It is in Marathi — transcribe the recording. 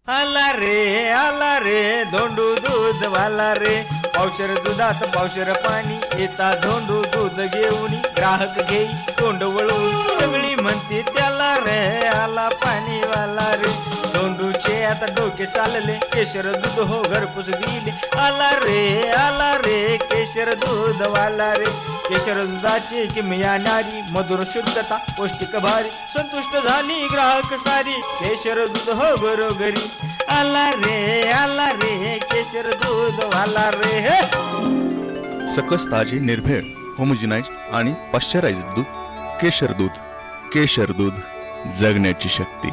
आला रे धोंडू दूध वाला रे, पावशर दुधात पावशर पाणी, येता धोंडू दूध घेऊन ग्राहक घेई तोंड वळून, सगळी म्हणते त्याला रे आला पाणी वाला रे, धोंडूचे आता डोके चालले, केशर दूध हो घरपोच दिले, आला रे केशर दूध वाला रे, केशर दुधाची किमया नारी, मधुर शुद्धता पौष्टिक भारी, संतुष्ट झाली ग्राहक सारी, केशर दूध हो घरोघरी, आला रे केशर दूध वाला रे हे. सकस ताजे निर्भेळ होमोजिनाइज आणि पाश्चराइज्ड दूध, केशर दूध जगण्याची शक्ती.